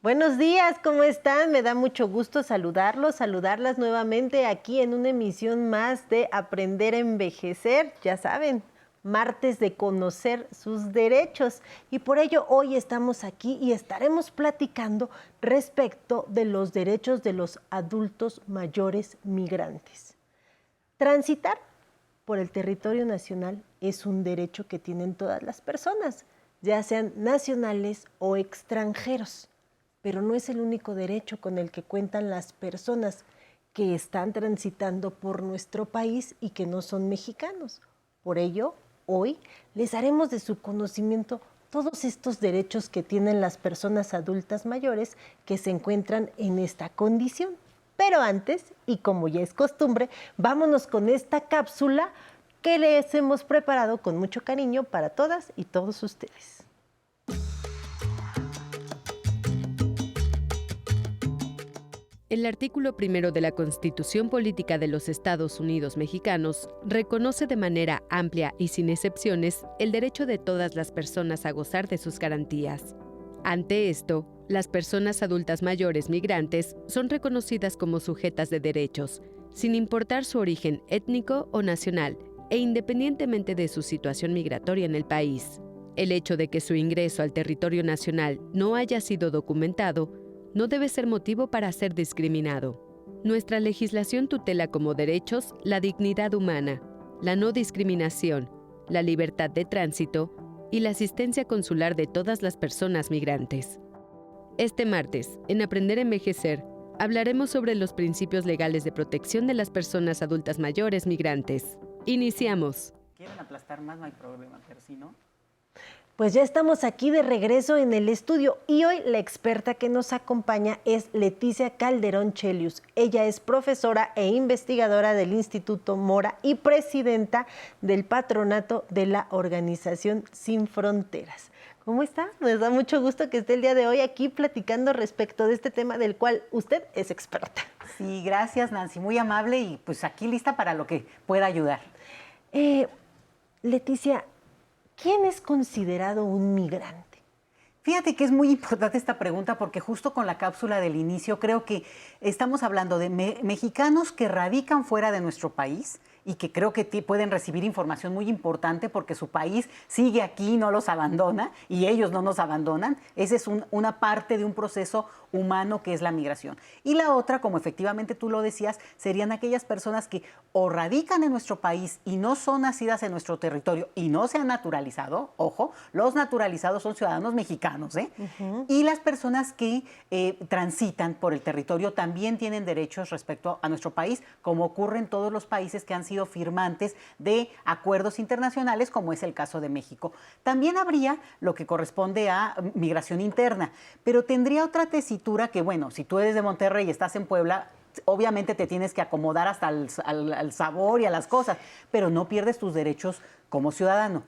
Buenos días, ¿cómo están? Me da mucho gusto saludarlas nuevamente aquí en una emisión más de Aprender a Envejecer. Ya saben, martes de conocer sus derechos. Y por ello hoy estamos aquí y estaremos platicando respecto de los derechos de los adultos mayores migrantes. Transitar por el territorio nacional es un derecho que tienen todas las personas, ya sean nacionales o extranjeros. Pero no es el único derecho con el que cuentan las personas que están transitando por nuestro país y que no son mexicanos. Por ello, hoy les haremos de su conocimiento todos estos derechos que tienen las personas adultas mayores que se encuentran en esta condición. Pero antes, y como ya es costumbre, vámonos con esta cápsula que les hemos preparado con mucho cariño para todas y todos ustedes. El artículo 1 de la Constitución Política de los Estados Unidos Mexicanos reconoce de manera amplia y sin excepciones el derecho de todas las personas a gozar de sus garantías. Ante esto, las personas adultas mayores migrantes son reconocidas como sujetas de derechos, sin importar su origen étnico o nacional, e independientemente de su situación migratoria en el país. El hecho de que su ingreso al territorio nacional no haya sido documentado no debe ser motivo para ser discriminado. Nuestra legislación tutela como derechos la dignidad humana, la no discriminación, la libertad de tránsito y la asistencia consular de todas las personas migrantes. Este martes, en Aprender a Envejecer, hablaremos sobre los principios legales de protección de las personas adultas mayores migrantes. Iniciamos. Quieren aplastar más, no hay problema, pero si no... Pues ya estamos aquí de regreso en el estudio y hoy la experta que nos acompaña es Leticia Calderón Chelius. Ella es profesora e investigadora del Instituto Mora y presidenta del patronato de la organización Sin Fronteras. ¿Cómo está? Nos da mucho gusto que esté el día de hoy aquí platicando respecto de este tema del cual usted es experta. Sí, gracias Nancy, muy amable y pues aquí lista para lo que pueda ayudar. Leticia, ¿quién es considerado un migrante? Fíjate que es muy importante esta pregunta porque justo con la cápsula del inicio creo que estamos hablando de mexicanos que radican fuera de nuestro país y que creo que pueden recibir información muy importante porque su país sigue aquí, no los abandona y ellos no nos abandonan. Esa es una parte de un proceso humano que es la migración. Y la otra, como efectivamente tú lo decías, serían aquellas personas que o radican en nuestro país y no son nacidas en nuestro territorio y no se han naturalizado, ojo, los naturalizados son ciudadanos mexicanos, ¿eh? Y las personas que transitan por el territorio también tienen derechos respecto a nuestro país, como ocurre en todos los países que han sido firmantes de acuerdos internacionales, como es el caso de México. También habría lo que corresponde a migración interna, pero tendría otra tesitura que, bueno, si tú eres de Monterrey y estás en Puebla, obviamente te tienes que acomodar hasta al sabor y a las cosas, pero no pierdes tus derechos como ciudadano.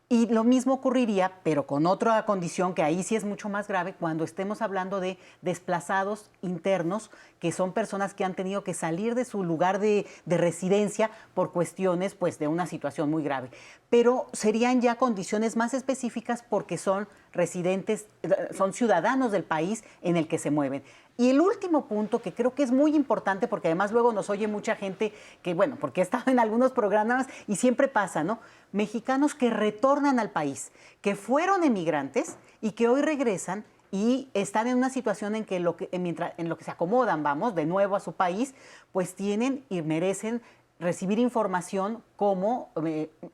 Y lo mismo ocurriría, pero con otra condición que ahí sí es mucho más grave, cuando estemos hablando de desplazados internos, que son personas que han tenido que salir de su lugar de residencia por cuestiones pues, de una situación muy grave. Pero serían ya condiciones más específicas porque son residentes, son ciudadanos del país en el que se mueven. Y el último punto que creo que es muy importante, porque además luego nos oye mucha gente que, bueno, porque he estado en algunos programas y siempre pasa, ¿no? Mexicanos que retornan al país, que fueron emigrantes y que hoy regresan y están en una situación en que en lo que se acomodan, vamos, de nuevo a su país, pues tienen y merecen recibir información como,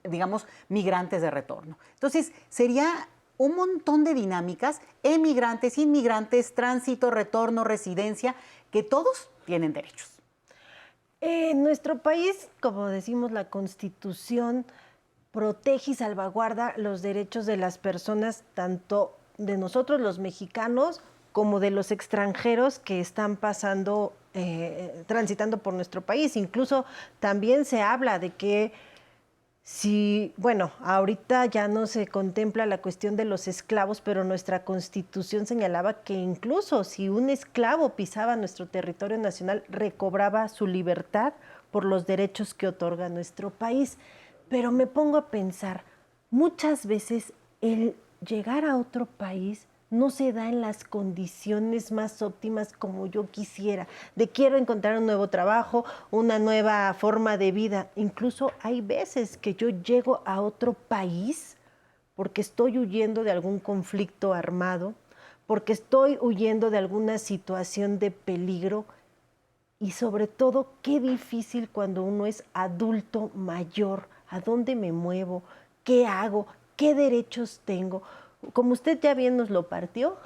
digamos, migrantes de retorno. Entonces, sería un montón de dinámicas, emigrantes, inmigrantes, tránsito, retorno, residencia, que todos tienen derechos. En nuestro país, como decimos, la Constitución protege y salvaguarda los derechos de las personas, tanto de nosotros los mexicanos como de los extranjeros que están pasando, transitando por nuestro país. Incluso también se habla de que sí, bueno, ahorita ya no se contempla la cuestión de los esclavos, pero nuestra Constitución señalaba que incluso si un esclavo pisaba nuestro territorio nacional, recobraba su libertad por los derechos que otorga nuestro país. Pero me pongo a pensar, muchas veces el llegar a otro país no se da en las condiciones más óptimas como yo quisiera, de quiero encontrar un nuevo trabajo, una nueva forma de vida. Incluso hay veces que yo llego a otro país porque estoy huyendo de algún conflicto armado, porque estoy huyendo de alguna situación de peligro y sobre todo qué difícil cuando uno es adulto mayor, ¿a dónde me muevo? ¿Qué hago? ¿Qué derechos tengo? Como usted ya bien nos lo partió,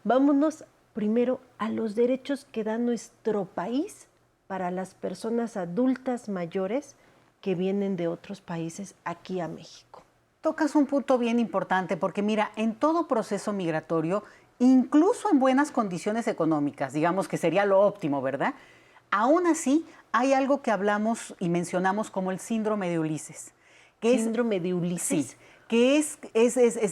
vámonos primero a los derechos que da nuestro país para las personas adultas mayores que vienen de otros países aquí a México. Tocas un punto bien importante porque mira, en todo proceso migratorio, incluso en buenas condiciones económicas, digamos que sería lo óptimo, ¿verdad? Aún así, hay algo que hablamos y mencionamos como el síndrome de Ulises. ¿Síndrome de Ulises? Sí, que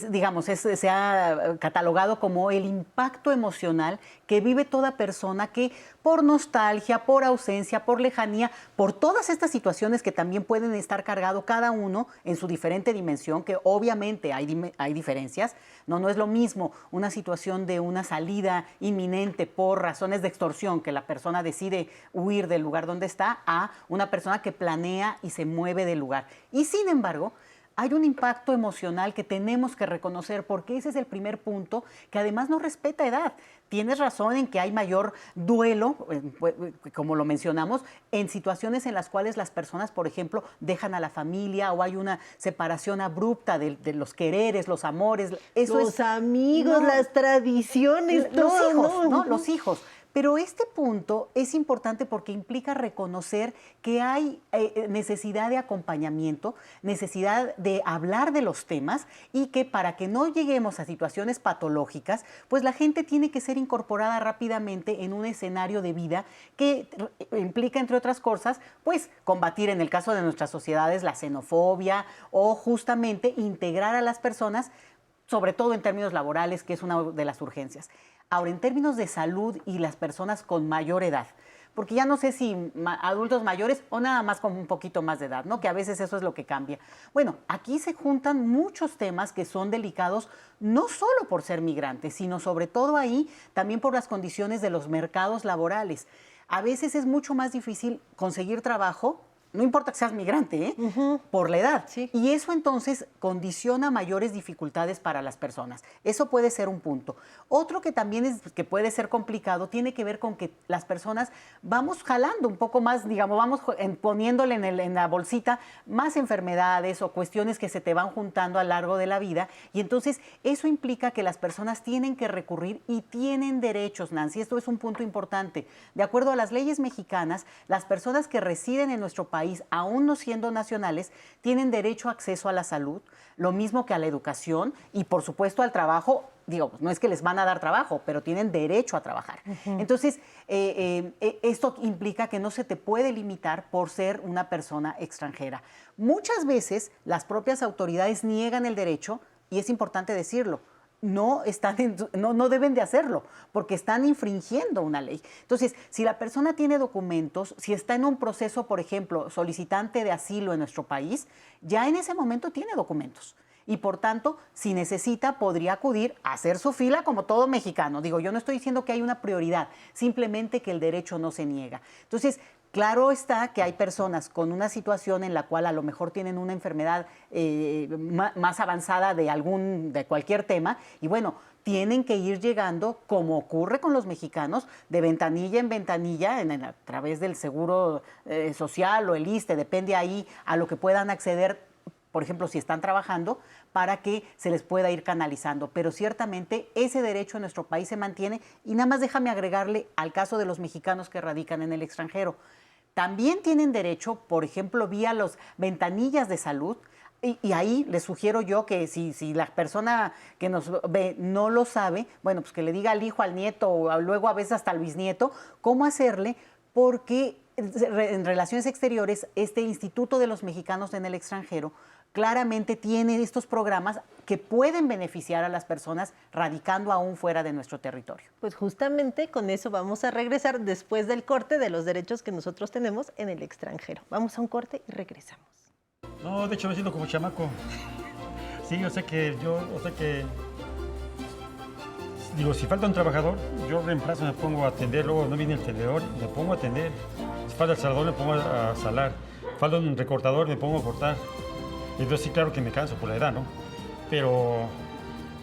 digamos, se ha catalogado como el impacto emocional que vive toda persona que por nostalgia, por ausencia, por lejanía, por todas estas situaciones que también pueden estar cargado cada uno en su diferente dimensión, que obviamente hay diferencias. No es lo mismo una situación de una salida inminente por razones de extorsión, que la persona decide huir del lugar donde está, a una persona que planea y se mueve del lugar. Y sin embargo, hay un impacto emocional que tenemos que reconocer porque ese es el primer punto que además no respeta edad. Tienes razón en que hay mayor duelo, como lo mencionamos, en situaciones en las cuales las personas, por ejemplo, dejan a la familia o hay una separación abrupta de los quereres, los amores. Los amigos, las tradiciones, los todo, hijos, ¿no? Los hijos. Pero este punto es importante porque implica reconocer que hay necesidad de acompañamiento, necesidad de hablar de los temas y que para que no lleguemos a situaciones patológicas, pues la gente tiene que ser incorporada rápidamente en un escenario de vida que implica, entre otras cosas, pues combatir en el caso de nuestras sociedades la xenofobia o justamente integrar a las personas, sobre todo en términos laborales, que es una de las urgencias. Ahora, en términos de salud y las personas con mayor edad, porque ya no sé si adultos mayores o nada más con un poquito más de edad, ¿no? Que a veces eso es lo que cambia. Bueno, aquí se juntan muchos temas que son delicados, no solo por ser migrantes, sino sobre todo ahí también por las condiciones de los mercados laborales. A veces es mucho más difícil conseguir trabajo, no importa que seas migrante, por la edad. Sí. Y eso entonces condiciona mayores dificultades para las personas. Eso puede ser un punto. Otro que también que puede ser complicado tiene que ver con que las personas vamos jalando un poco más, digamos, vamos poniéndole en la bolsita más enfermedades o cuestiones que se te van juntando a lo largo de la vida. Y entonces eso implica que las personas tienen que recurrir y tienen derechos, Nancy. Esto es un punto importante. De acuerdo a las leyes mexicanas, las personas que residen en nuestro país, aún no siendo nacionales, tienen derecho a acceso a la salud, lo mismo que a la educación y, por supuesto, al trabajo. Digo, no es que les van a dar trabajo, pero tienen derecho a trabajar. Entonces, esto implica que no se te puede limitar por ser una persona extranjera. Muchas veces las propias autoridades niegan el derecho, y es importante decirlo. No deben de hacerlo porque están infringiendo una ley. Entonces, si la persona tiene documentos, si está en un proceso, por ejemplo, solicitante de asilo en nuestro país, ya en ese momento tiene documentos. Y por tanto, si necesita, podría acudir a hacer su fila como todo mexicano. Digo, yo no estoy diciendo que hay una prioridad, simplemente que el derecho no se niega. Entonces, claro está que hay personas con una situación en la cual a lo mejor tienen una enfermedad más avanzada de cualquier tema y bueno, tienen que ir llegando, como ocurre con los mexicanos, de ventanilla en ventanilla a través del seguro social o el ISSSTE, depende ahí a lo que puedan acceder, por ejemplo, si están trabajando, para que se les pueda ir canalizando. Pero ciertamente ese derecho en nuestro país se mantiene y nada más déjame agregarle al caso de los mexicanos que radican en el extranjero. También tienen derecho, por ejemplo, vía las ventanillas de salud, y ahí les sugiero yo que si la persona que nos ve no lo sabe, bueno, pues que le diga al hijo, al nieto, o luego a veces hasta al bisnieto, cómo hacerle, porque en Relaciones Exteriores, este Instituto de los Mexicanos en el Extranjero, claramente tiene estos programas que pueden beneficiar a las personas radicando aún fuera de nuestro territorio. Pues justamente con eso vamos a regresar después del corte de los derechos que nosotros tenemos en el extranjero. Vamos a un corte y regresamos. No, de hecho me siento como chamaco. Sí, yo sé que digo, si falta un trabajador, yo reemplazo, me pongo a atender, luego no viene el tenedor, me pongo a atender. Si falta el salador, me pongo a salar. Falta un recortador, me pongo a cortar. Entonces sí, claro que me canso por la edad, ¿no? Pero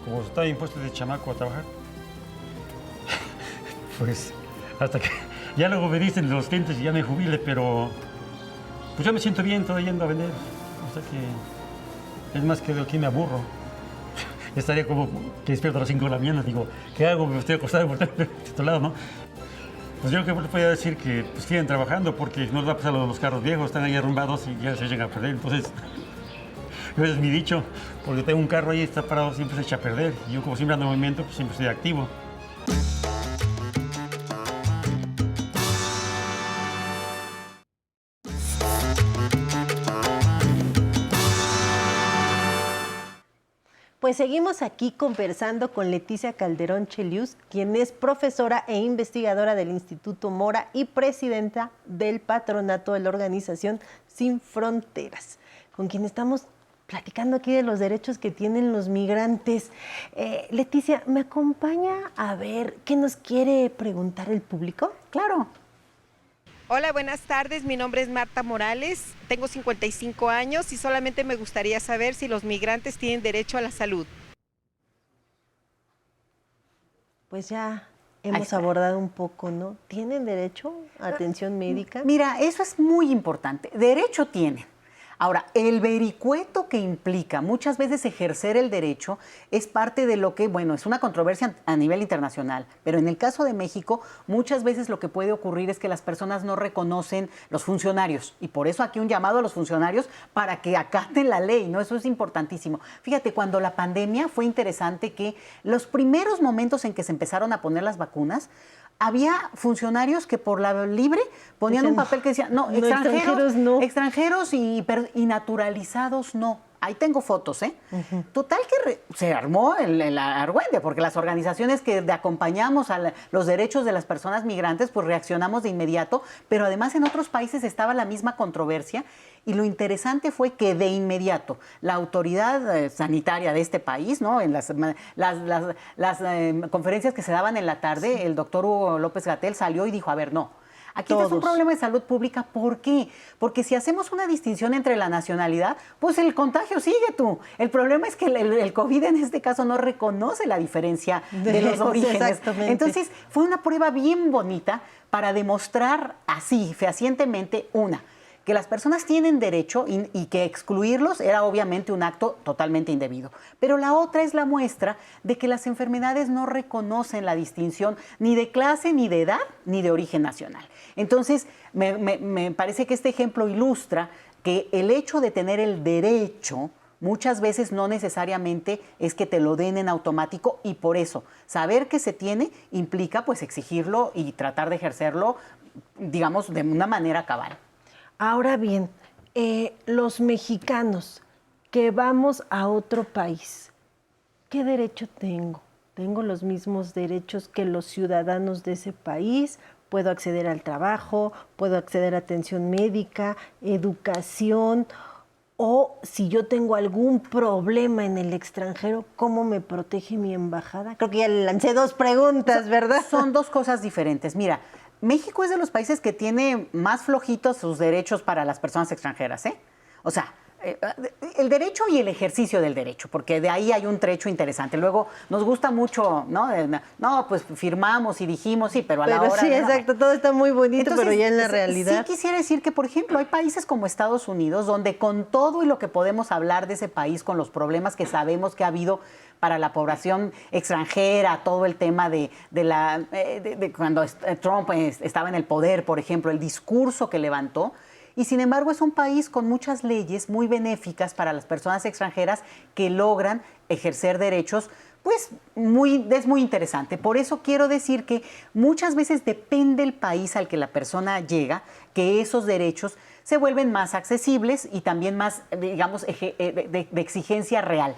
como estaba impuesto de chamaco a trabajar, pues hasta que ya luego me dicen los clientes y ya me jubile, pero pues yo me siento bien todo yendo a vender. O sea que es más que de aquí me aburro. Estaría como que despierto a las 5 de la mañana, digo, ¿qué hago? Me estoy acostado por este lado, ¿no? Pues yo creo que podría decir que pues, siguen trabajando porque no les va a pasar los carros viejos, están ahí arrumbados y ya se llegan a perder. Entonces, ese es mi dicho, porque tengo un carro ahí, está parado, siempre se echa a perder. Y yo como siempre ando en movimiento, pues siempre estoy activo. Pues seguimos aquí conversando con Leticia Calderón Chelius, quien es profesora e investigadora del Instituto Mora y presidenta del patronato de la organización Sin Fronteras, con quien estamos platicando aquí de los derechos que tienen los migrantes. Leticia, ¿me acompaña a ver qué nos quiere preguntar el público? Claro. Hola, buenas tardes. Mi nombre es Marta Morales. Tengo 55 años y solamente me gustaría saber si los migrantes tienen derecho a la salud. Pues ya hemos abordado un poco, ¿no? ¿Tienen derecho a atención médica? Mira, eso es muy importante. Derecho tienen. Ahora, el vericueto que implica muchas veces ejercer el derecho es parte de lo que, bueno, es una controversia a nivel internacional, pero en el caso de México, muchas veces lo que puede ocurrir es que las personas no reconocen los funcionarios y por eso aquí un llamado a los funcionarios para que acaten la ley, ¿no? Eso es importantísimo. Fíjate, cuando la pandemia fue interesante que los primeros momentos en que se empezaron a poner las vacunas, había funcionarios que por la libre ponían un papel que decía, no, extranjeros no. Extranjeros y naturalizados no. Ahí tengo fotos, ¿eh? Total que se armó el argüende, porque las organizaciones que acompañamos a los derechos de las personas migrantes, pues reaccionamos de inmediato, pero además en otros países estaba la misma controversia y lo interesante fue que de inmediato la autoridad sanitaria de este país, ¿no? En las conferencias que se daban en la tarde, el doctor Hugo López-Gatell salió y dijo, a ver, no. Aquí es un problema de salud pública. ¿Por qué? Porque si hacemos una distinción entre la nacionalidad, pues el contagio sigue tú. El problema es que el COVID en este caso no reconoce la diferencia de los orígenes. Exactamente. Entonces, fue una prueba bien bonita para demostrar así, fehacientemente, que las personas tienen derecho y que excluirlos era obviamente un acto totalmente indebido. Pero la otra es la muestra de que las enfermedades no reconocen la distinción ni de clase, ni de edad, ni de origen nacional. Entonces, me parece que este ejemplo ilustra que el hecho de tener el derecho muchas veces no necesariamente es que te lo den en automático y por eso saber que se tiene implica pues exigirlo y tratar de ejercerlo, digamos, de una manera cabal. Ahora bien, los mexicanos que vamos a otro país, ¿qué derecho tengo? ¿Tengo los mismos derechos que los ciudadanos de ese país? ¿Puedo acceder al trabajo? ¿Puedo acceder a atención médica, educación? O si yo tengo algún problema en el extranjero, ¿cómo me protege mi embajada? Creo que ya le lancé dos preguntas, ¿verdad? Son dos cosas diferentes. Mira, México es de los países que tiene más flojitos sus derechos para las personas extranjeras, ¿eh? O sea, el derecho y el ejercicio del derecho, porque de ahí hay un trecho interesante. Luego nos gusta mucho, ¿no? No, pues firmamos y dijimos, sí, pero a la hora... Sí, exacto, todo está muy bonito, entonces, pero ya en la realidad... Sí quisiera decir que, por ejemplo, hay países como Estados Unidos, donde con todo y lo que podemos hablar de ese país, con los problemas que sabemos que ha habido para la población extranjera, todo el tema de cuando Trump estaba en el poder, por ejemplo, el discurso que levantó, y sin embargo es un país con muchas leyes muy benéficas para las personas extranjeras que logran ejercer derechos, pues es muy interesante. Por eso quiero decir que muchas veces depende el país al que la persona llega, que esos derechos se vuelven más accesibles y también más, digamos, de exigencia real.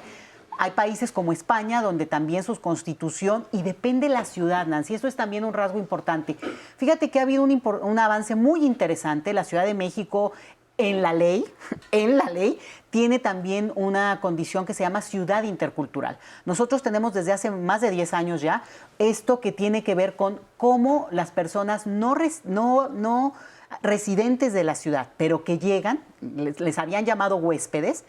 Hay países como España, donde también su constitución, y depende la ciudad, Nancy, eso es también un rasgo importante. Fíjate que ha habido un avance muy interesante. La Ciudad de México en la ley, tiene también una condición que se llama ciudad intercultural. Nosotros tenemos desde hace más de 10 años ya esto que tiene que ver con cómo las personas no residentes de la ciudad, pero que llegan, les habían llamado huéspedes,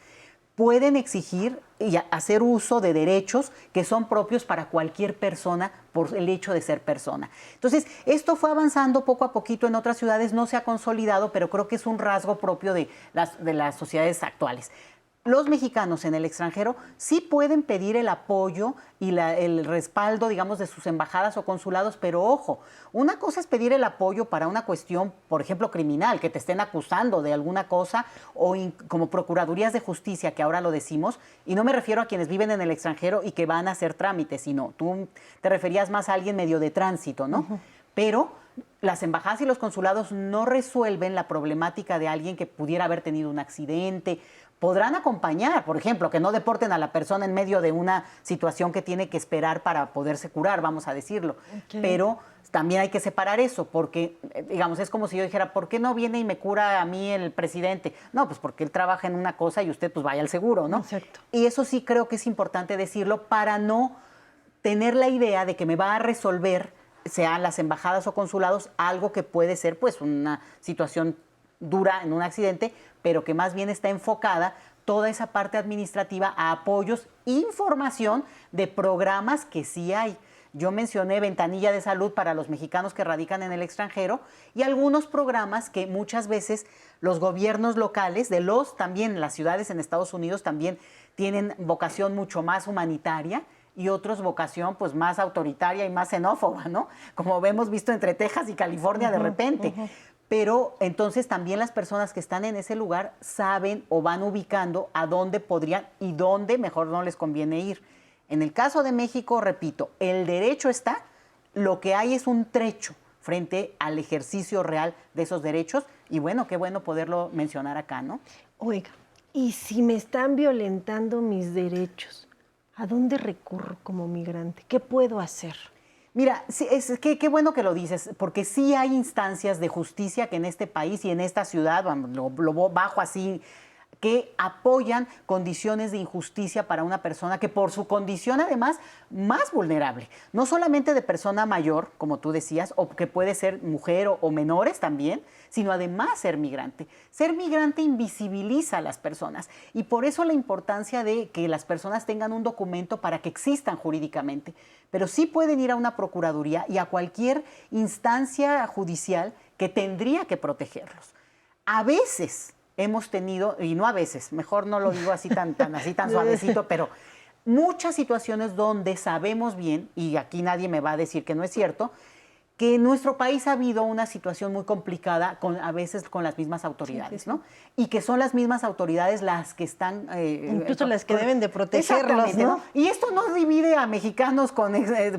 pueden exigir y hacer uso de derechos que son propios para cualquier persona por el hecho de ser persona. Entonces, esto fue avanzando poco a poquito en otras ciudades, no se ha consolidado, pero creo que es un rasgo propio de las sociedades actuales. Los mexicanos en el extranjero sí pueden pedir el apoyo y el respaldo, digamos, de sus embajadas o consulados, pero ojo, una cosa es pedir el apoyo para una cuestión, por ejemplo, criminal, que te estén acusando de alguna cosa, o como procuradurías de justicia, que ahora lo decimos, y no me refiero a quienes viven en el extranjero y que van a hacer trámites, sino tú te referías más a alguien medio de tránsito, ¿no? Uh-huh. Pero las embajadas y los consulados no resuelven la problemática de alguien que pudiera haber tenido un accidente. Podrán acompañar, por ejemplo, que no deporten a la persona en medio de una situación que tiene que esperar para poderse curar, vamos a decirlo. Okay. Pero también hay que separar eso, porque, digamos, es como si yo dijera, ¿por qué no viene y me cura a mí el presidente? No, pues porque él trabaja en una cosa y usted pues vaya al seguro, ¿no? Exacto. Y eso sí creo que es importante decirlo para no tener la idea de que me va a resolver, sean las embajadas o consulados, algo que puede ser pues una situación dura en un accidente, pero que más bien está enfocada toda esa parte administrativa a apoyos, información de programas que sí hay. Yo mencioné Ventanilla de Salud para los mexicanos que radican en el extranjero y algunos programas que muchas veces los gobiernos locales también las ciudades en Estados Unidos también tienen vocación mucho más humanitaria y otros vocación pues más autoritaria y más xenófoba, ¿no? Como hemos visto entre Texas y California de repente. Pero entonces también las personas que están en ese lugar saben o van ubicando a dónde podrían y dónde mejor no les conviene ir. En el caso de México, repito, el derecho está, lo que hay es un trecho frente al ejercicio real de esos derechos y bueno, qué bueno poderlo mencionar acá, ¿no? Oiga, ¿y si me están violentando mis derechos? ¿A dónde recurro como migrante? ¿Qué puedo hacer? Mira, qué bueno que lo dices, porque sí hay instancias de justicia que en este país y en esta ciudad, lo bajo así, que apoyan condiciones de injusticia para una persona que por su condición además más vulnerable, no solamente de persona mayor, como tú decías, o que puede ser mujer o menores también, sino además ser migrante. Ser migrante invisibiliza a las personas y por eso la importancia de que las personas tengan un documento para que existan jurídicamente, pero sí pueden ir a una procuraduría y a cualquier instancia judicial que tendría que protegerlos. A veces hemos tenido, y no a veces, mejor no lo digo así tan suavecito, pero muchas situaciones donde sabemos bien, y aquí nadie me va a decir que no es cierto, que en nuestro país ha habido una situación muy complicada a veces con las mismas autoridades, sí. ¿No? Y que son las mismas autoridades las que están... incluso las que deben de protegerlos, ¿no? Y esto no divide a mexicanos con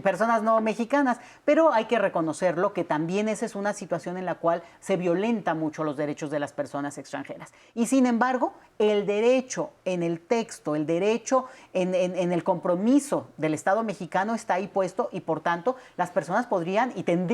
personas no mexicanas, pero hay que reconocerlo que también esa es una situación en la cual se violenta mucho los derechos de las personas extranjeras. Y sin embargo, el derecho en el texto, el derecho en el compromiso del Estado mexicano está ahí puesto y por tanto las personas podrían y tendrían.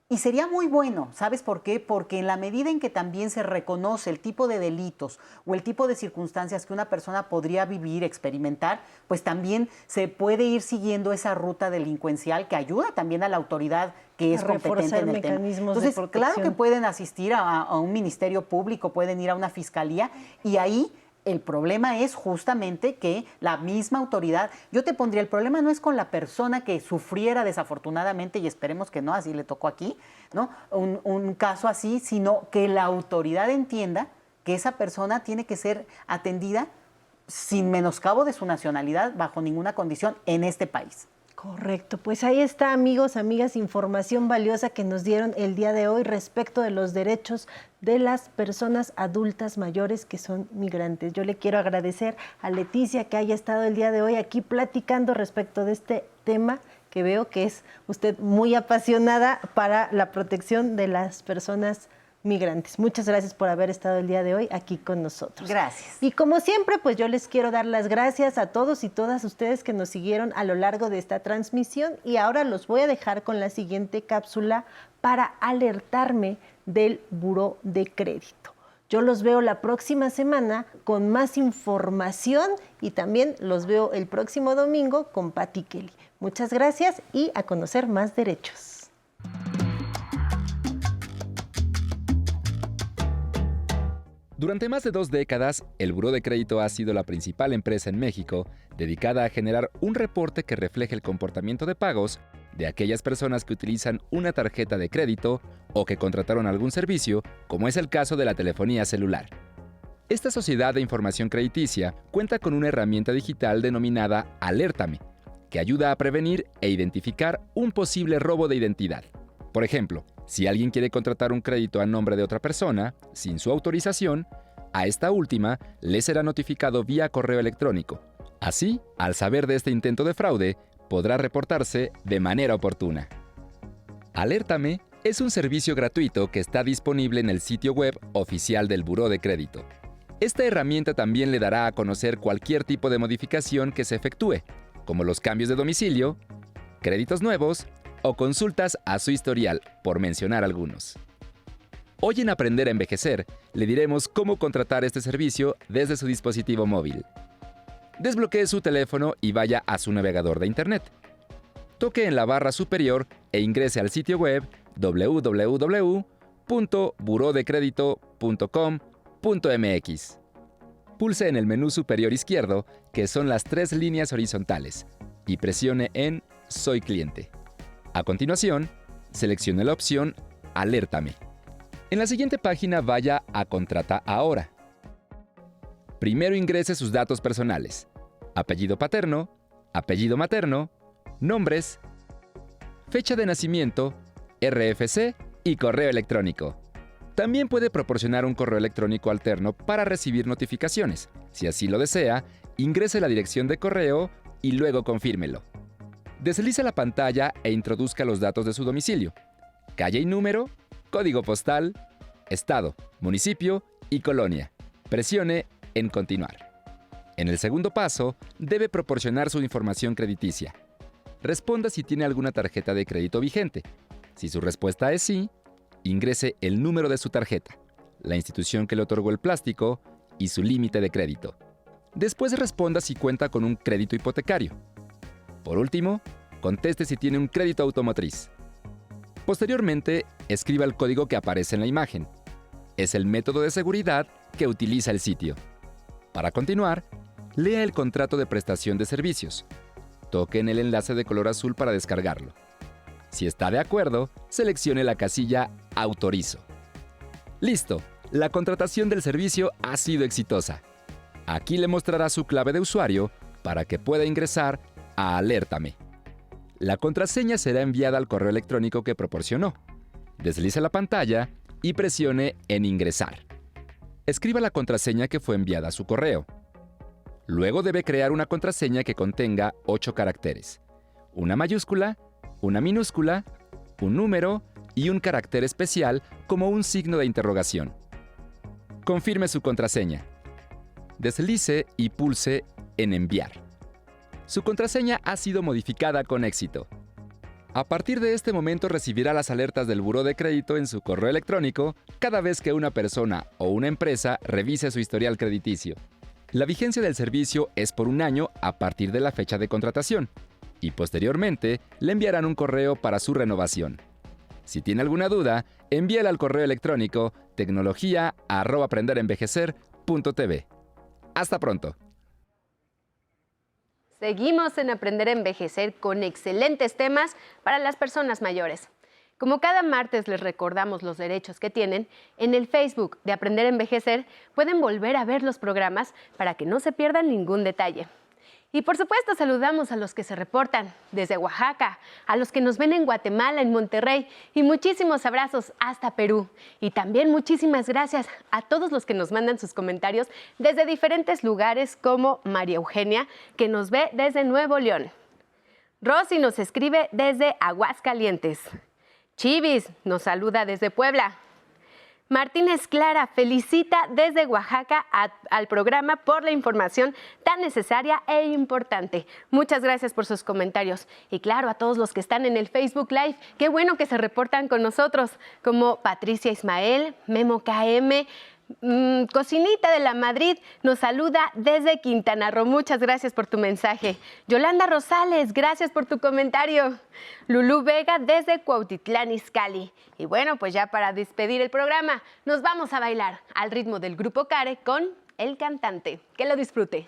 Y sería muy bueno, ¿sabes por qué? Porque en la medida en que también se reconoce el tipo de delitos o el tipo de circunstancias que una persona podría vivir, experimentar, pues también se puede ir siguiendo esa ruta delincuencial que ayuda también a la autoridad que es competente en el tema. Entonces, claro que pueden asistir a un ministerio público, pueden ir a una fiscalía y ahí... El problema es justamente que la misma autoridad, yo te pondría, el problema no es con la persona que sufriera desafortunadamente, y esperemos que no, así le tocó aquí, ¿no? Un caso así, sino que la autoridad entienda que esa persona tiene que ser atendida sin menoscabo de su nacionalidad, bajo ninguna condición, en este país. Correcto, pues ahí está, amigos, amigas, información valiosa que nos dieron el día de hoy respecto de los derechos de las personas adultas mayores que son migrantes. Yo le quiero agradecer a Leticia que haya estado el día de hoy aquí platicando respecto de este tema que veo que es usted muy apasionada para la protección de las personas migrantes. Muchas gracias por haber estado el día de hoy aquí con nosotros. Gracias. Y como siempre, pues yo les quiero dar las gracias a todos y todas ustedes que nos siguieron a lo largo de esta transmisión y ahora los voy a dejar con la siguiente cápsula para alertarme del buró de crédito. Yo los veo la próxima semana con más información y también los veo el próximo domingo con Patti Kelly. Muchas gracias y a conocer más derechos. Durante más de 2 décadas, el Buró de Crédito ha sido la principal empresa en México dedicada a generar un reporte que refleje el comportamiento de pagos de aquellas personas que utilizan una tarjeta de crédito o que contrataron algún servicio, como es el caso de la telefonía celular. Esta sociedad de información crediticia cuenta con una herramienta digital denominada Alértame, que ayuda a prevenir e identificar un posible robo de identidad. Por ejemplo, si alguien quiere contratar un crédito a nombre de otra persona, sin su autorización, a esta última le será notificado vía correo electrónico. Así, al saber de este intento de fraude, podrá reportarse de manera oportuna. Alértame es un servicio gratuito que está disponible en el sitio web oficial del Buró de Crédito. Esta herramienta también le dará a conocer cualquier tipo de modificación que se efectúe, como los cambios de domicilio, créditos nuevos o consultas a su historial, por mencionar algunos. Hoy en Aprender a Envejecer, le diremos cómo contratar este servicio desde su dispositivo móvil. Desbloquee su teléfono y vaya a su navegador de Internet. Toque en la barra superior e ingrese al sitio web www.burodecredito.com.mx. Pulse en el menú superior izquierdo, que son las 3 líneas horizontales, y presione en Soy cliente. A continuación, seleccione la opción Alértame. En la siguiente página vaya a Contrata ahora. Primero ingrese sus datos personales: apellido paterno, apellido materno, nombres, fecha de nacimiento, RFC y correo electrónico. También puede proporcionar un correo electrónico alterno para recibir notificaciones. Si así lo desea, ingrese la dirección de correo y luego confírmelo. Deslice la pantalla e introduzca los datos de su domicilio: calle y número, código postal, estado, municipio y colonia. Presione en Continuar. En el segundo paso, debe proporcionar su información crediticia. Responda si tiene alguna tarjeta de crédito vigente. Si su respuesta es sí, ingrese el número de su tarjeta, la institución que le otorgó el plástico y su límite de crédito. Después responda si cuenta con un crédito hipotecario. Por último, conteste si tiene un crédito automotriz. Posteriormente, escriba el código que aparece en la imagen. Es el método de seguridad que utiliza el sitio. Para continuar, lea el contrato de prestación de servicios. Toque en el enlace de color azul para descargarlo. Si está de acuerdo, seleccione la casilla Autorizo. ¡Listo! La contratación del servicio ha sido exitosa. Aquí le mostrará su clave de usuario para que pueda ingresar a Alértame. La contraseña será enviada al correo electrónico que proporcionó. Deslice la pantalla y presione en Ingresar. Escriba la contraseña que fue enviada a su correo. Luego debe crear una contraseña que contenga 8 caracteres: una mayúscula, una minúscula, un número y un carácter especial como un signo de interrogación. Confirme su contraseña. Deslice y pulse en Enviar. Su contraseña ha sido modificada con éxito. A partir de este momento recibirá las alertas del Buró de Crédito en su correo electrónico cada vez que una persona o una empresa revise su historial crediticio. La vigencia del servicio es por 1 año a partir de la fecha de contratación, y posteriormente le enviarán un correo para su renovación. Si tiene alguna duda, envíela al correo electrónico tecnología@aprenderenvejecer.tv. Hasta pronto. Seguimos en Aprender a Envejecer con excelentes temas para las personas mayores. Como cada martes les recordamos los derechos que tienen, en el Facebook de Aprender a Envejecer pueden volver a ver los programas para que no se pierdan ningún detalle. Y por supuesto saludamos a los que se reportan desde Oaxaca, a los que nos ven en Guatemala, en Monterrey, y muchísimos abrazos hasta Perú. Y también muchísimas gracias a todos los que nos mandan sus comentarios desde diferentes lugares, como María Eugenia, que nos ve desde Nuevo León. Rosy nos escribe desde Aguascalientes. Chivis nos saluda desde Puebla. Martínez Clara felicita desde Oaxaca al programa por la información tan necesaria e importante. Muchas gracias por sus comentarios. Y claro, a todos los que están en el Facebook Live, qué bueno que se reportan con nosotros, como Patricia Ismael, Memo KM, Cocinita de la Madrid nos saluda desde Quintana Roo. Muchas gracias por tu mensaje. Yolanda Rosales, gracias por tu comentario. Lulú Vega desde Cuautitlán Izcalli. Y bueno, pues ya para despedir el programa, nos vamos a bailar al ritmo del Grupo Care con El Cantante. Que lo disfrute.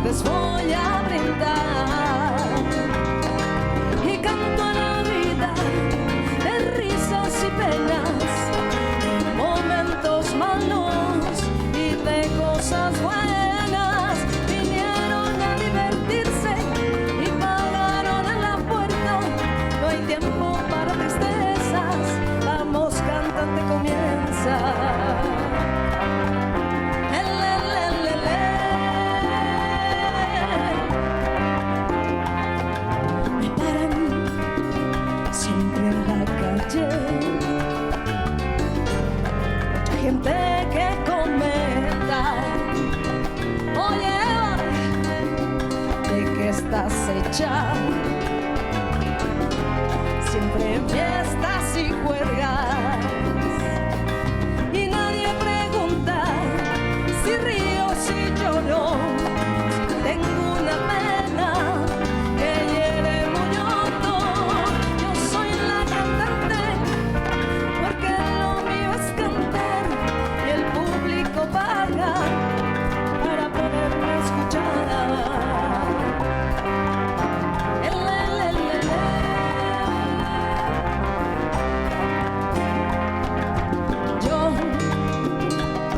Les voy a brindar y canto a la vida de risas y penas, de momentos malos y de cosas buenas. Vinieron a divertirse y pagaron en la puerta. No hay tiempo para tristezas. Vamos, cantante, comienza. Mucha gente que comenta, oye, ¿de qué estás hecha? Siempre en fiestas y juergas, y nadie pregunta si río, si lloro, si tengo una pena que hiere muy hondo. Yo soy la cantante, porque lo mío es cantar y el público paga para poderme escuchar. Yo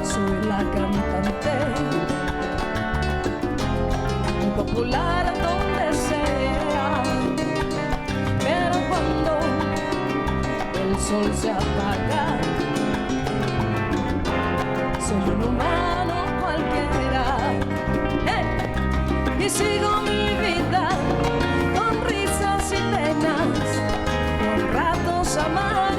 soy la cantante, muy popular donde sea, pero cuando el sol se apaga, soy un humano cualquiera. Y sigo mi vida con risas y penas, con ratos amargos.